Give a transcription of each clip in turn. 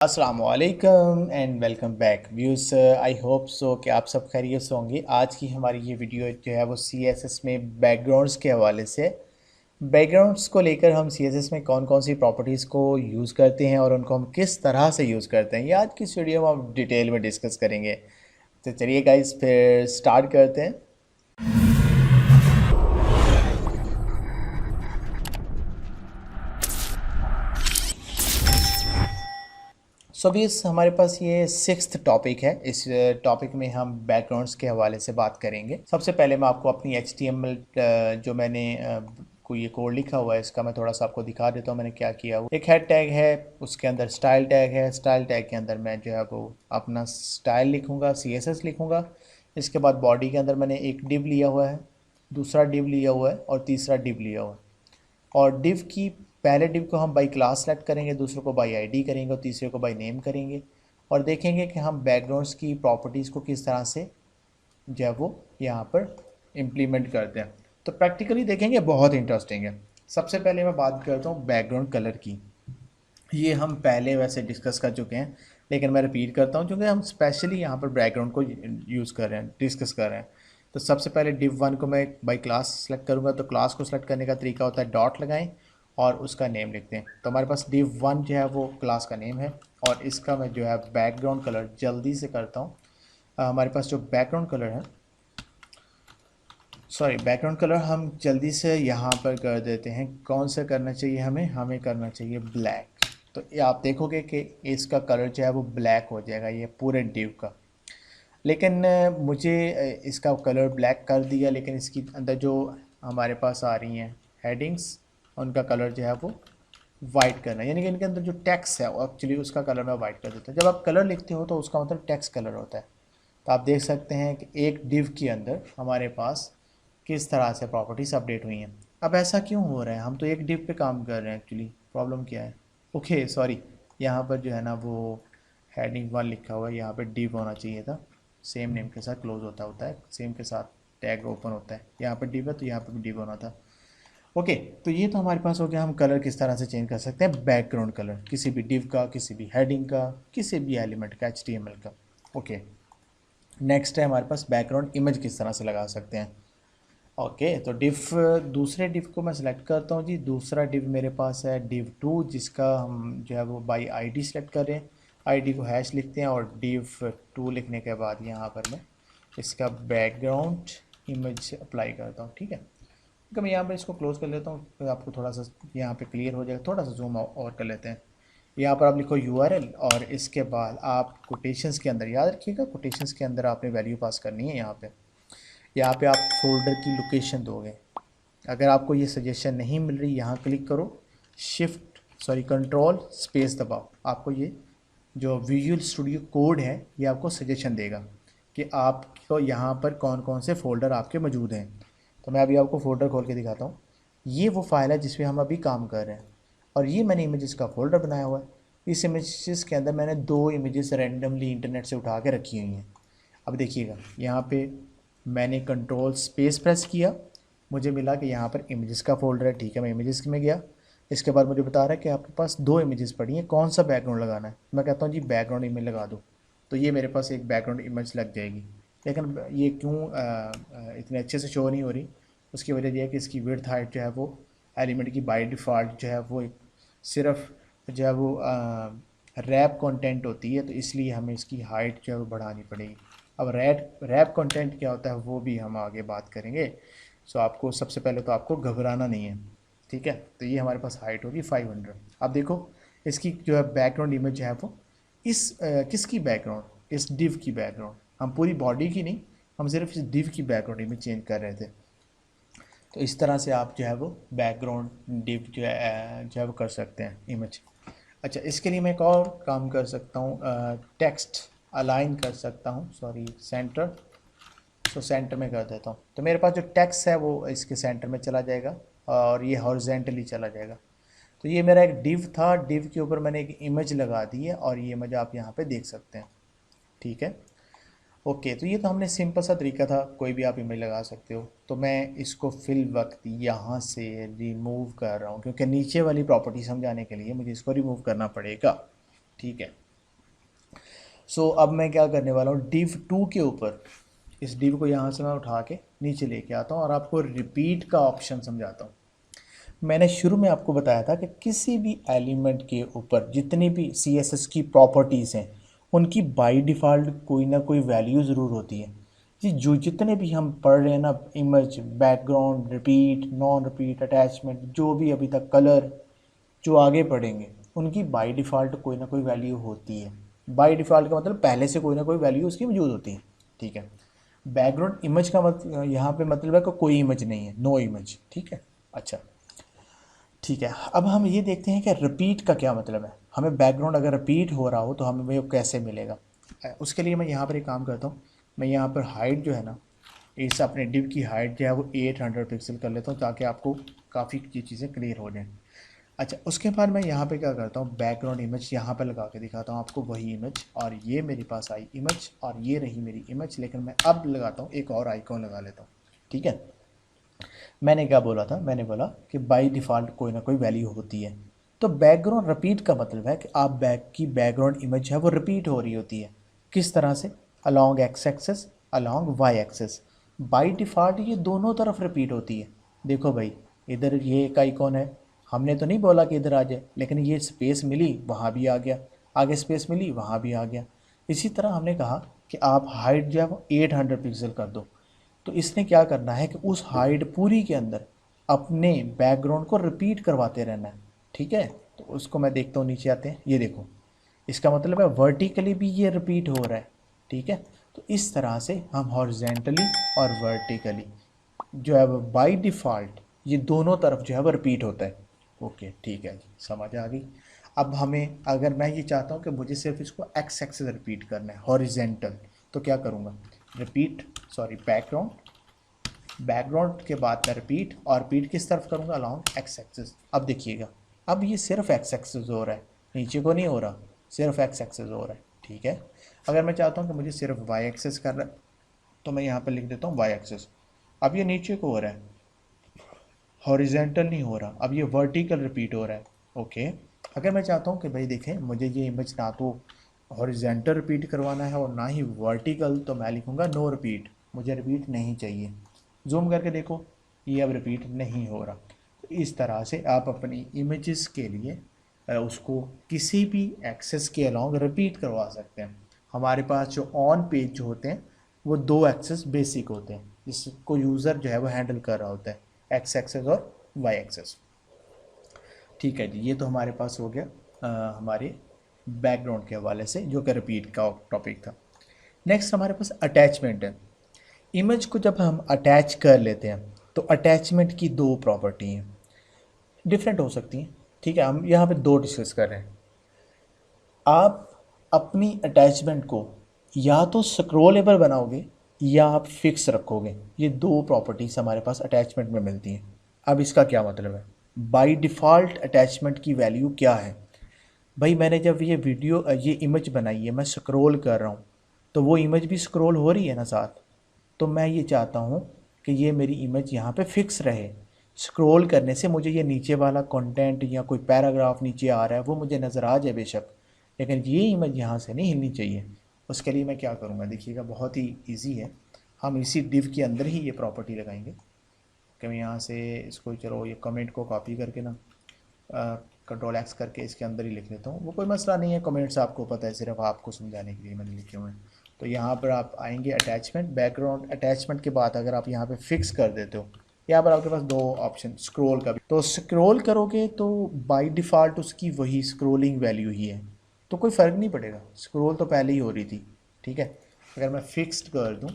अस्सलामुअलैकुम and welcome back views. I hope so कि आप सब खैरियत से होंगे। आज की हमारी ये वीडियो जो है वो CSS में बैकग्राउंड्स के हवाले से। बैकग्राउंड्स को लेकर हम CSS में कौन कौन सी प्रॉपर्टीज़ को यूज़ करते हैं और उनको हम किस तरह से यूज़ करते हैं, ये आज की इस वीडियो में हम डिटेल में डिस्कस करेंगे। तो चलिए गाइस फिर स्टार्ट करते हैं। सो बीस हमारे पास ये सिक्स्थ टॉपिक है। इस टॉपिक में हम बैकग्राउंड्स के हवाले से बात करेंगे। सबसे पहले मैं आपको अपनी HTML जो मैंने कोई ये कोड लिखा हुआ है इसका मैं थोड़ा सा आपको दिखा देता हूँ मैंने क्या किया हुआ। एक हेड टैग है, उसके अंदर स्टाइल टैग है। स्टाइल टैग के अंदर मैं जो है वो अपना स्टाइल लिखूँगा, CSS लिखूँगा। इसके बाद बॉडी के अंदर मैंने एक डिव लिया हुआ है, दूसरा डिव लिया हुआ है और तीसरा डिव लिया हुआ है। और डिव की पहले डिव को हम बाई क्लास सेलेक्ट करेंगे, दूसरे को बाई आईडी करेंगे और तीसरे को बाई नेम करेंगे। और देखेंगे कि हम बैकग्राउंड्स की प्रॉपर्टीज़ को किस तरह से जो है वो यहाँ पर इम्प्लीमेंट करते हैं। तो प्रैक्टिकली देखेंगे, बहुत इंटरेस्टिंग है। सबसे पहले मैं बात करता हूँ बैकग्राउंड कलर की। ये हम पहले वैसे डिस्कस कर चुके हैं, लेकिन मैं रिपीट करता हूँ क्योंकि हम स्पेशली यहाँ पर बैकग्राउंड को यूज़ कर रहे हैं, डिस्कस कर रहे हैं। तो सबसे पहले div 1 को मैं बाई क्लास सेलेक्ट करूँगा। तो क्लास को सेलेक्ट करने का तरीका होता है डॉट लगाएं और उसका नेम लिखते हैं। तो हमारे पास div 1 जो है वो क्लास का नेम है और इसका मैं जो है बैकग्राउंड कलर जल्दी से करता हूँ। हमारे पास जो बैकग्राउंड कलर है, बैकग्राउंड कलर हम जल्दी से यहाँ पर कर देते हैं। कौन सा करना चाहिए हमें करना चाहिए ब्लैक। तो ये आप देखोगे कि इसका कलर जो है वो ब्लैक हो जाएगा, ये पूरे डिव का। लेकिन मुझे इसका कलर ब्लैक कर दिया, लेकिन इसकी अंदर जो हमारे पास आ रही हैं हेडिंग्स, उनका कलर जो है वो वाइट करना है। यानी कि इनके अंदर जो टेक्स्ट है वो एक्चुअली उसका कलर मैं वाइट कर देता हूँ। जब आप कलर लिखते हो तो उसका मतलब टेक्स्ट कलर होता है। तो आप देख सकते हैं कि एक डिव के अंदर हमारे पास किस तरह से प्रॉपर्टीज़ अपडेट हुई हैं। अब ऐसा क्यों हो रहा है, हम तो एक डिव पे काम कर रहे हैं, एक्चुअली प्रॉब्लम क्या है। ओके सॉरी, यहाँ पर जो है ना वो हेडिंग 1 लिखा हुआ है, यहाँ पर डिव होना चाहिए था। सेम नेम के साथ क्लोज होता है, सेम के साथ टैग ओपन होता है। यहाँ पर डिव है तो यहाँ पर भी डिव होना था। ओके, तो ये तो हमारे पास हो गया हम कलर किस तरह से चेंज कर सकते हैं। बैकग्राउंड कलर किसी भी डिव का, किसी भी हेडिंग का, किसी भी एलिमेंट का, HTML का। ओके, नेक्स्ट है हमारे पास बैकग्राउंड इमेज किस तरह से लगा सकते हैं। ओके, तो दूसरे डिव को मैं सिलेक्ट करता हूँ जी। दूसरा डिव मेरे पास है div 2, जिसका हम जो है वो बाई आईडी सेलेक्ट कर रहे हैं। आईडी को हैश लिखते हैं और div 2 लिखने के बाद यहाँ पर मैं इसका बैकग्राउंड इमेज अप्लाई करता हूँ। ठीक है, तो मैं यहाँ पर इसको क्लोज कर लेता हूँ तो आपको थोड़ा सा यहाँ पे क्लियर हो जाएगा। थोड़ा सा जूम और कर लेते हैं। यहाँ पर आप लिखो URL और इसके बाद आप कोटेशंस के अंदर, याद रखिएगा कोटेशंस के अंदर आपने वैल्यू पास करनी है। यहाँ पे आप फोल्डर की लोकेशन दोगे। अगर आपको ये सजेशन नहीं मिल रही, यहाँ क्लिक करो, कंट्रोल स्पेस दबाओ, आपको ये जो विजुअल स्टूडियो कोड है ये आपको सजेशन देगा कि आपको यहाँ पर कौन कौन से फ़ोल्डर आपके मौजूद हैं। तो मैं अभी आपको फ़ोल्डर खोल के दिखाता हूँ। ये वो फाइल है जिसमें हम अभी काम कर रहे हैं और ये मैंने इमेजेस का फ़ोल्डर बनाया हुआ है। इस इमेजेस के अंदर मैंने 2 इमेजेस रैंडमली इंटरनेट से उठा के रखी हुई हैं। अब देखिएगा, यहाँ पे मैंने कंट्रोल स्पेस प्रेस किया, मुझे मिला कि यहाँ पर इमेजेस का फ़ोल्डर है। ठीक है, मैं इमेजेस में गया। इसके बाद मुझे बता रहा है कि आपके पास 2 इमेजेस पड़ी हैं, कौन सा बैकग्राउंड लगाना है। मैं कहता हूँ जी बैकग्राउंड इमेज लगा दो, तो ये मेरे पास एक बैकग्राउंड इमेज लग जाएगी। लेकिन ये क्यों इतने अच्छे से शो नहीं हो रही, उसकी वजह यह है कि इसकी विड्थ हाइट जो है वो एलिमेंट की बाय डिफ़ॉल्ट जो है वो सिर्फ जो है वो रैप कंटेंट होती है, तो इसलिए हमें इसकी हाइट जो है वो बढ़ानी पड़ेगी। अब रैप कंटेंट क्या होता है वो भी हम आगे बात करेंगे। सो आपको सबसे पहले तो आपको घबराना नहीं है। ठीक है, तो ये हमारे पास हाइट होगी 500। अब देखो इसकी जो है बैकग्राउंड इमेज है वो किसकी बैकग्राउंड, इस डिव की बैकग्राउंड। हम पूरी बॉडी की नहीं, हम सिर्फ इस डिव की बैकग्राउंड इमेज चेंज कर रहे थे। तो इस तरह से आप जो है वो बैकग्राउंड डिव जो है वो कर सकते हैं इमेज। अच्छा, इसके लिए मैं एक और काम कर सकता हूँ, टेक्स्ट अलाइन कर सकता हूँ, सेंटर। सेंटर में कर देता हूँ तो मेरे पास जो टेक्स्ट है वो इसके सेंटर में चला जाएगा और ये हॉरिजेंटली चला जाएगा। तो ये मेरा एक डिव था, डिव के ऊपर मैंने एक इमेज लगा दी है और ये इमेज आप यहाँ पे देख सकते हैं। ठीक है, ओके, तो ये तो हमने सिंपल सा तरीका था, कोई भी आप इमेज लगा सकते हो। तो मैं इसको फिल वक्त यहाँ से रिमूव कर रहा हूँ क्योंकि नीचे वाली प्रॉपर्टी समझाने के लिए मुझे इसको रिमूव करना पड़ेगा। ठीक है, सो अब मैं क्या करने वाला हूँ, div 2 के ऊपर इस div को यहाँ से मैं उठा के नीचे लेके आता हूँ और आपको रिपीट का ऑप्शन समझाता हूँ। मैंने शुरू में आपको बताया था कि किसी भी एलिमेंट के ऊपर जितनी भी CSS की प्रॉपर्टीज़ हैं उनकी बाय डिफ़ॉल्ट कोई ना कोई वैल्यू ज़रूर होती है। जी जो जितने भी हम पढ़ रहे हैं ना, image, background, repeat, non repeat, attachment, जो भी अभी तक कलर, जो आगे पढ़ेंगे उनकी बाय डिफ़ॉल्ट कोई ना कोई वैल्यू होती है। बाय डिफ़ॉल्ट का मतलब पहले से कोई ना कोई वैल्यू उसकी मौजूद होती है। ठीक है। बैकग्राउंड इमेज का मतलब यहाँ पे मतलब है कि कोई इमेज नहीं है, नो इमेज। ठीक है। अच्छा, ठीक है। अब हम ये देखते हैं कि रिपीट का क्या मतलब है। हमें बैकग्राउंड अगर रिपीट हो रहा हो तो हमें वो कैसे मिलेगा। उसके लिए मैं यहाँ पर एक काम करता हूँ, मैं यहाँ पर हाइट जो है ना, इस अपने डिव की हाइट जो है वो 800 पिक्सल कर लेता हूँ ताकि आपको काफ़ी ये चीज़ें क्लियर हो जाएँ। अच्छा, उसके बाद मैं यहाँ पे क्या करता हूँ, बैकग्राउंड इमेज यहाँ पे लगा के दिखाता हूँ आपको वही इमेज, और ये मेरे पास आई इमेज और ये रही मेरी इमेज। लेकिन मैं अब लगाता हूँ एक और आइकॉन लगा लेता हूँ। ठीक है। मैंने क्या बोला था, मैंने बोला कि बाय डिफ़ॉल्ट कोई ना कोई वैल्यू होती है। तो बैकग्राउंड रिपीट का मतलब है कि आप बैकग्राउंड इमेज है वो रिपीट हो रही होती है। किस तरह से? Along x axis, along y axis. By default ये दोनों तरफ रिपीट होती है। देखो भाई, इधर ये एक आइकॉन है, हमने तो नहीं बोला कि इधर आ जाए, लेकिन ये स्पेस मिली वहाँ भी आ गया, आगे स्पेस मिली वहाँ भी आ गया। इसी तरह हमने कहा कि आप हाइट जो है वो 800 पिक्सल कर दो, तो इसने क्या करना है कि उस हाइट पूरी के अंदर अपने बैकग्राउंड को रिपीट करवाते रहना है। ठीक है। तो उसको मैं देखता हूँ, नीचे आते हैं, ये देखो, इसका मतलब है वर्टिकली भी ये रिपीट हो रहा है। ठीक है। तो इस तरह से हम हॉरिजेंटली और वर्टिकली जो है वो बाय डिफ़ॉल्ट ये दोनों तरफ जो है वो रिपीट होता है। ओके, ठीक है, समझ आ गई। अब हमें, अगर मैं ये चाहता हूँ कि मुझे सिर्फ इसको एक्स एक्सेस रिपीट करना है, हॉरिजेंटल, तो क्या करूँगा, रिपीट, सॉरी, बैकग्राउंड के बाद मैं रिपीट, और रिपीट किस तरफ करूँगा, अलॉन्ग एक्स एक्सेस। अब देखिएगा, अब ये सिर्फ एक्स एक्सेस हो रहा है, नीचे को नहीं हो रहा, सिर्फ एक्स एक्सेस हो रहा है। ठीक है। अगर मैं चाहता हूँ कि मुझे सिर्फ वाई एक्सेस करना है तो मैं यहाँ पर लिख देता हूँ वाई एक्सेस। अब ये नीचे को हो रहा है, हॉरिजेंटल नहीं हो रहा, अब ये वर्टिकल रिपीट हो रहा है। ओके। अगर मैं चाहता हूँ कि भाई देखें मुझे ये इमेज ना तो हॉरिजेंटल रिपीट करवाना है और ना ही वर्टिकल, तो मैं लिखूँगा नो रिपीट, मुझे रिपीट नहीं चाहिए। जूम करके देखो, ये अब रिपीट नहीं हो रहा। तो इस तरह से आप अपनी इमेजेस के लिए उसको किसी भी एक्सेस के अलॉन्ग रिपीट करवा सकते हैं। हमारे पास जो ऑन पेज जो होते हैं वो दो एक्सेस बेसिक होते हैं जिसको यूज़र जो है वो हैंडल कर रहा होता है, एक्स एक्सेस और वाई एक्सेस। ठीक है जी, ये तो हमारे पास हो गया हमारे बैकग्राउंड के हवाले से, जो कि रिपीट का टॉपिक था। नेक्स्ट हमारे पास अटैचमेंट है। इमेज को जब हम अटैच कर लेते हैं तो अटैचमेंट की दो प्रॉपर्टी हैं, डिफरेंट हो सकती हैं। ठीक है, हम यहाँ पे दो डिस्कस कर रहे हैं। आप अपनी अटैचमेंट को या तो स्क्रोलेबल बनाओगे या आप फिक्स रखोगे। ये दो प्रॉपर्टीज़ हमारे पास अटैचमेंट में मिलती हैं। अब इसका क्या मतलब है, बाय डिफ़ॉल्ट अटैचमेंट की वैल्यू क्या है। भाई मैंने जब ये इमेज बनाई है, मैं स्क्रॉल कर रहा हूँ तो वो इमेज भी स्क्रॉल हो रही है ना साथ। तो मैं ये चाहता हूँ कि ये मेरी इमेज यहाँ पे फिक्स रहे। स्क्रॉल करने से मुझे ये नीचे वाला कंटेंट या कोई पैराग्राफ नीचे आ रहा है वो मुझे नज़र आ जाए बेशक, लेकिन ये इमेज यहाँ से नहीं हिलनी चाहिए। उसके लिए मैं क्या करूँगा, देखिएगा, बहुत ही ईजी है। हम इसी डिव के अंदर ही ये प्रॉपर्टी लगाएंगे कि मैं यहाँ से इसको, चलो ये कमेंट को कॉपी करके ना कंट्रोल एक्स करके इसके अंदर ही लिख लेता हूँ। वो कोई मसला नहीं है, कमेंट्स आपको पता है, सिर्फ आपको समझाने के लिए मैंने लिखे हुए हैं। तो यहाँ पर आप आएंगे अटैचमेंट, बैकग्राउंड अटैचमेंट के बाद अगर आप यहाँ पे फिक्स कर देते हो, यहाँ पर आपके पास दो ऑप्शन, स्क्रॉल का भी, तो स्क्रॉल करोगे तो बाय डिफ़ॉल्ट उसकी वही स्क्रॉलिंग वैल्यू ही है, तो कोई फ़र्क नहीं पड़ेगा, स्क्रॉल तो पहले ही हो रही थी। ठीक है। अगर मैं फिक्स्ड कर दूँ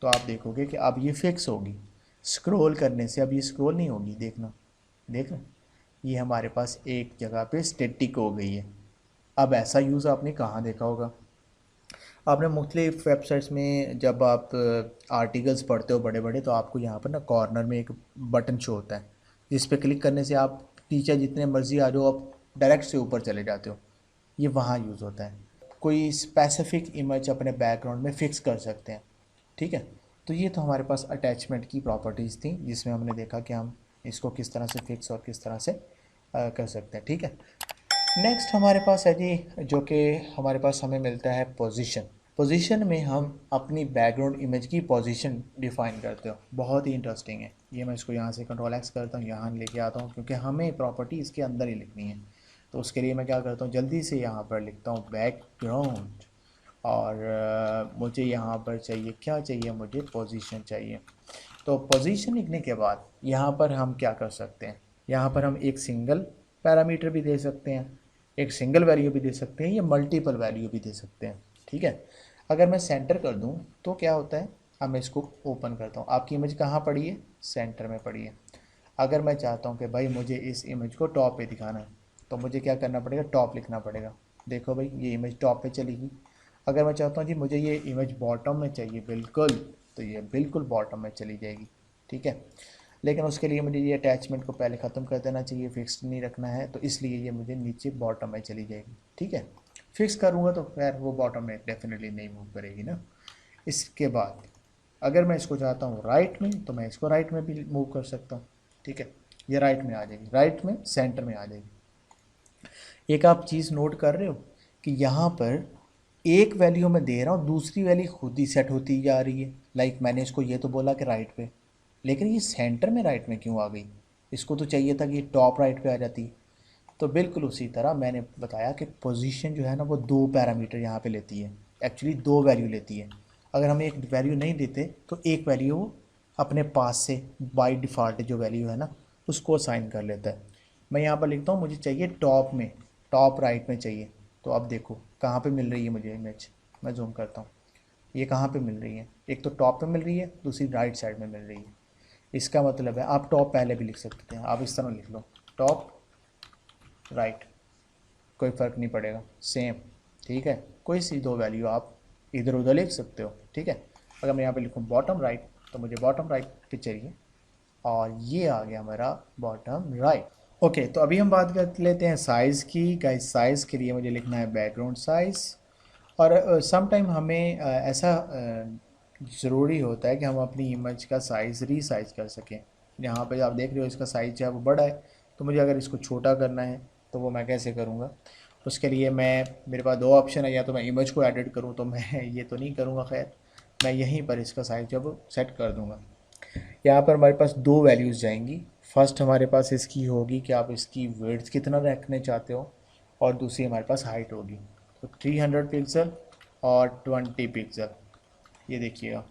तो आप देखोगे कि अब ये फिक्स होगी, स्क्रॉल करने से अब ये स्क्रॉल नहीं होगी। देखना, देखना, ये हमारे पास एक जगह पे स्टैटिक हो गई है। अब ऐसा यूज़ आपने कहाँ देखा होगा, आपने मुख्तलिफ वेबसाइट्स में जब आप आर्टिकल्स पढ़ते हो बड़े बड़े, तो आपको यहाँ पर ना कॉर्नर में एक बटन शो होता है जिस पे क्लिक करने से आप नीचे जितने मर्जी आ जाओ, आप डायरेक्ट से ऊपर चले जाते हो। ये वहाँ यूज़ होता है, कोई स्पेसिफिक इमेज अपने बैकग्राउंड में फ़िक्स कर सकते हैं। ठीक है। तो ये तो हमारे पास अटैचमेंट की प्रॉपर्टीज़ थी जिसमें हमने देखा कि हम इसको किस तरह से फिक्स और किस तरह से कर सकते हैं। ठीक है। नेक्स्ट हमारे पास है जी, जो कि हमारे पास हमें मिलता है पोजीशन। पोजीशन में हम अपनी बैकग्राउंड इमेज की पोजीशन डिफाइन करते हो। बहुत ही इंटरेस्टिंग है ये। मैं इसको यहाँ से कंट्रोल एक्स करता हूँ, यहाँ लेके आता हूँ, क्योंकि हमें प्रॉपर्टी इसके अंदर ही लिखनी है। तो उसके लिए मैं क्या करता हूँ, जल्दी से यहाँ पर लिखता हूँ बैकग्राउंड। और मुझे यहाँ पर चाहिए, क्या चाहिए मुझे, पोजीशन चाहिए। तो पोजीशन लिखने के बाद यहाँ पर हम क्या कर सकते हैं, यहाँ पर हम एक सिंगल पैरामीटर भी दे सकते हैं, एक सिंगल वैल्यू भी दे सकते हैं, या मल्टीपल वैल्यू भी दे सकते हैं। ठीक है। अगर मैं सेंटर कर दूँ तो क्या होता है, अब मैं इसको ओपन करता हूँ। आपकी इमेज कहाँ पड़ी है, सेंटर में पड़ी है। अगर मैं चाहता हूँ कि भाई मुझे इस इमेज को टॉप पे दिखाना है, तो मुझे क्या करना पड़ेगा, टॉप लिखना पड़ेगा। देखो भाई ये इमेज टॉप पे चलेगी। अगर मैं चाहता हूँ जी मुझे ये इमेज बॉटम में चाहिए बिल्कुल, तो ये बिल्कुल बॉटम में चली जाएगी। ठीक है। लेकिन उसके लिए मुझे ये अटैचमेंट को पहले ख़त्म कर देना चाहिए, फिक्स नहीं रखना है, तो इसलिए ये मुझे नीचे बॉटम में चली जाएगी। ठीक है। फिक्स करूँगा तो खैर वो बॉटम में डेफिनेटली नहीं मूव करेगी ना। इसके बाद अगर मैं इसको चाहता हूँ राइट में, तो मैं इसको राइट में भी मूव कर सकता हूँ। ठीक है। ये राइट में आ जाएगी, राइट में सेंटर में आ जाएगी। एक आप चीज़ नोट कर रहे हो कि यहाँ पर एक वैल्यू मैं दे रहा हूँ, दूसरी वैल्यू खुद ही सेट होती जा रही है। लाइक मैंने इसको ये तो बोला कि राइट पे, लेकिन ये सेंटर में राइट में क्यों आ गई। इसको तो चाहिए था कि ये टॉप राइट पे आ जाती। तो बिल्कुल उसी तरह मैंने बताया कि पोजीशन जो है ना वो दो पैरामीटर यहाँ पे लेती है, एक्चुअली दो वैल्यू लेती है। अगर हम एक वैल्यू नहीं देते तो एक वैल्यू वो अपने पास से बाय डिफ़ॉल्ट जो वैल्यू है ना उसको असाइन कर लेता है। मैं यहाँ पर लिखता हूँ मुझे चाहिए टॉप में, टॉप राइट में चाहिए। तो अब देखो कहाँ पे मिल रही है मुझे इमेज, मैं जूम करता हूँ। ये कहाँ पे मिल रही है, एक तो टॉप पे मिल रही है, दूसरी राइट साइड में मिल रही है। इसका मतलब है आप टॉप पहले भी लिख सकते हैं, आप इस तरह लिख लो टॉप राइट, कोई फ़र्क नहीं पड़ेगा, सेम। ठीक है। कोई सी दो वैल्यू आप इधर उधर लिख सकते हो। ठीक है। अगर मैं यहाँ पे लिखूँ बॉटम राइट, तो मुझे बॉटम राइट पे चाहिए, और ये आ गया मेरा बॉटम राइट। ओके, तो अभी हम बात कर लेते हैं साइज़ की। गाइस साइज़ के लिए मुझे लिखना है बैकग्राउंड साइज़। और सम टाइम हमें ऐसा ज़रूरी होता है कि हम अपनी इमेज का साइज़ रीसाइज कर सकें। यहाँ पे आप देख रहे हो इसका साइज़ जो है वो बड़ा है, तो मुझे अगर इसको छोटा करना है तो वो मैं कैसे करूँगा। उसके लिए मेरे पास दो ऑप्शन है, या तो मैं इमेज को एडिट करूँ, तो मैं ये तो नहीं करूँगा, खैर मैं यहीं पर इसका साइज़ जब सेट कर दूँगा। यहाँ पर हमारे पास दो वैल्यूज़ जाएंगी। फर्स्ट हमारे पास इसकी होगी कि आप इसकी विड्थ कितना रखने चाहते हो, और दूसरी हमारे पास हाइट होगी। तो 300 पिक्सल और 20 पिक्सल। ये देखिएगा,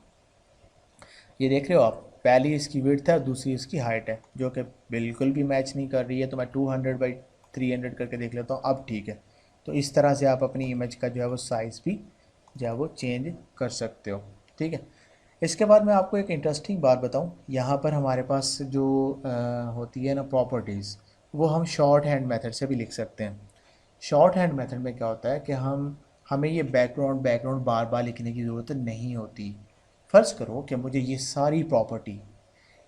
ये देख रहे हो आप, पहली इसकी विड्थ है और दूसरी इसकी हाइट है, जो कि बिल्कुल भी मैच नहीं कर रही है। तो मैं 200/300 करके देख लेता हूँ, अब ठीक है। तो इस तरह से आप अपनी इमेज का जो है वो साइज़ भी जो है वो चेंज कर सकते हो। ठीक है। इसके बाद मैं आपको एक इंटरेस्टिंग बात बताऊं, यहाँ पर हमारे पास जो होती है ना प्रॉपर्टीज़, वो हम शॉर्ट हैंड मेथड से भी लिख सकते हैं। शॉर्ट हैंड मेथड में क्या होता है कि हमें ये बैकग्राउंड बैकग्राउंड बार बार लिखने की ज़रूरत नहीं होती। फ़र्ज़ करो कि मुझे ये सारी प्रॉपर्टी,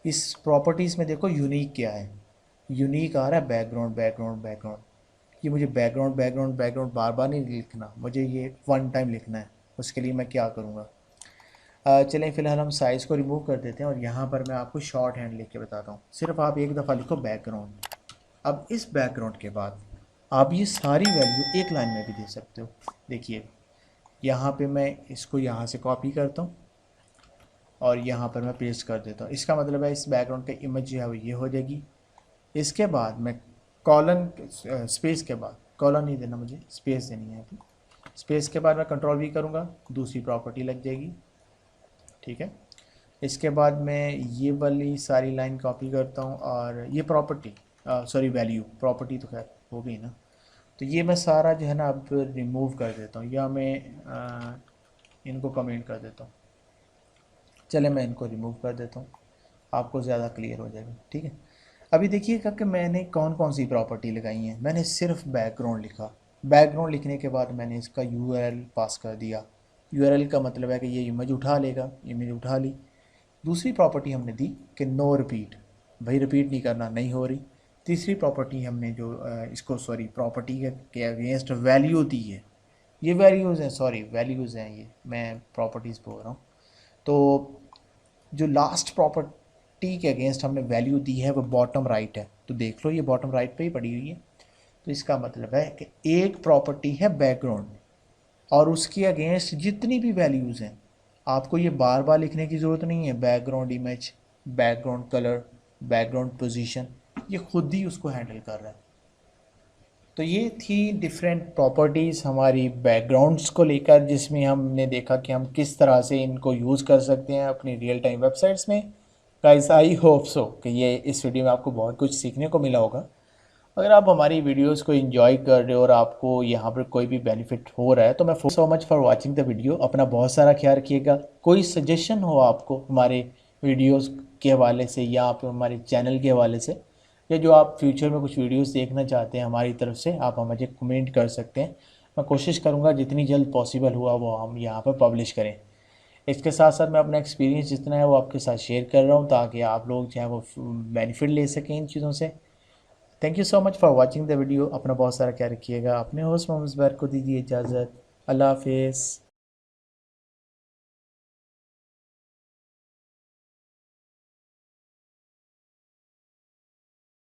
इस प्रॉपर्टीज़ में देखो यूनिक क्या है, यूनिक आ रहा है बैकग्राउंड बैकग्राउंड बैकग्राउंड। ये मुझे बैकग्राउंड बैकग्राउंड बैकग्राउंड बार बार नहीं लिखना, मुझे ये वन टाइम लिखना है। उसके लिए मैं क्या करूँगा, चलें फ़िलहाल हम साइज़ को रिमूव कर देते हैं, और यहाँ पर मैं आपको शॉर्ट हैंड लिख के बताता हूँ। सिर्फ आप एक दफ़ा लिखो बैकग्राउंड। अब इस बैकग्राउंड के बाद आप ये सारी वैल्यू एक लाइन में भी दे सकते हो। देखिए यहाँ पे मैं इसको यहाँ से कॉपी करता हूँ और यहाँ पर मैं पेस्ट कर देता हूँ। इसका मतलब है इस बैकग्राउंड का इमेज जो है वो ये हो जाएगी। इसके बाद मैं कॉलन, स्पेस के बाद कॉलन नहीं देना, मुझे स्पेस देनी है। स्पेस के बाद मैं कंट्रोल वी करूँगा, दूसरी प्रॉपर्टी लग जाएगी। ठीक है। इसके बाद मैं ये वाली सारी लाइन कॉपी करता हूँ, और ये प्रॉपर्टी, सॉरी वैल्यू, प्रॉपर्टी तो खैर हो गई ना। तो ये मैं सारा जो है ना अब रिमूव कर देता हूँ, या मैं इनको कमेंट कर देता हूँ। चले मैं इनको रिमूव कर देता हूँ, आपको ज़्यादा क्लियर हो जाएगा। ठीक है। अभी देखिएगा कि मैंने कौन कौन सी प्रॉपर्टी लगाई हैं। मैंने सिर्फ बैकग्राउंड लिखा, बैकग्राउंड लिखने के बाद मैंने इसका यूआरएल पास कर दिया। यूआरएल का मतलब है कि ये इमेज उठा लेगा, इमेज उठा ली। दूसरी प्रॉपर्टी हमने दी कि नो रिपीट, भाई रिपीट नहीं करना, नहीं हो रही। तीसरी प्रॉपर्टी हमने जो इसको, सॉरी, प्रॉपर्टी के अगेंस्ट वैल्यू दी है। ये वैल्यूज़ हैं, सॉरी वैल्यूज़ हैं, ये मैं प्रॉपर्टीज़ बोल रहा हूँ। तो जो लास्ट प्रॉपर्टी के अगेंस्ट हमने वैल्यू दी है वो बॉटम राइट है, तो देख लो ये बॉटम राइट पे ही पड़ी हुई है। तो इसका मतलब है कि एक प्रॉपर्टी है बैकग्राउंड और उसके अगेंस्ट जितनी भी वैल्यूज़ हैं, आपको ये बार बार लिखने की ज़रूरत नहीं है। Background image, background colour, background position, ये खुद ही उसको हैंडल कर रहा है। तो ये थी डिफरेंट प्रॉपर्टीज़ हमारी बैकग्राउंड्स को लेकर, जिसमें हमने देखा कि हम किस तरह से इनको यूज़ कर सकते हैं अपनी रियल टाइम वेबसाइट्स में। गाइस आई होप सो कि ये इस वीडियो में आपको बहुत कुछ सीखने को मिला होगा। अगर आप हमारी वीडियोस को एंजॉय कर रहे हो और आपको यहाँ पर कोई भी बेनिफिट हो रहा है तो मैं so much for watching the video. अपना बहुत सारा ख्याल रखिएगा। कोई सजेशन हो आपको हमारे वीडियोस के हवाले से या आप हमारे चैनल के हवाले से, या जो आप फ्यूचर में कुछ वीडियोस देखना चाहते हैं हमारी तरफ से, आप मुझे कमेंट कर सकते हैं। मैं कोशिश करूँगा जितनी जल्द पॉसिबल हुआ वो हम यहाँ पर पब्लिश करें। इसके साथ साथ मैं अपना एक्सपीरियंस जितना है वो आपके साथ शेयर कर रहा हूँ ताकि आप लोग जो है वो बेनिफिट ले सकें इन चीज़ों से। Thank you so much for watching the video. अपना बहुत सारा ख्याल रखिएगा। अपने होस्ट मोहम्मद ज़ुबैर को दीजिए इजाज़त। अल्लाह हाफिज़।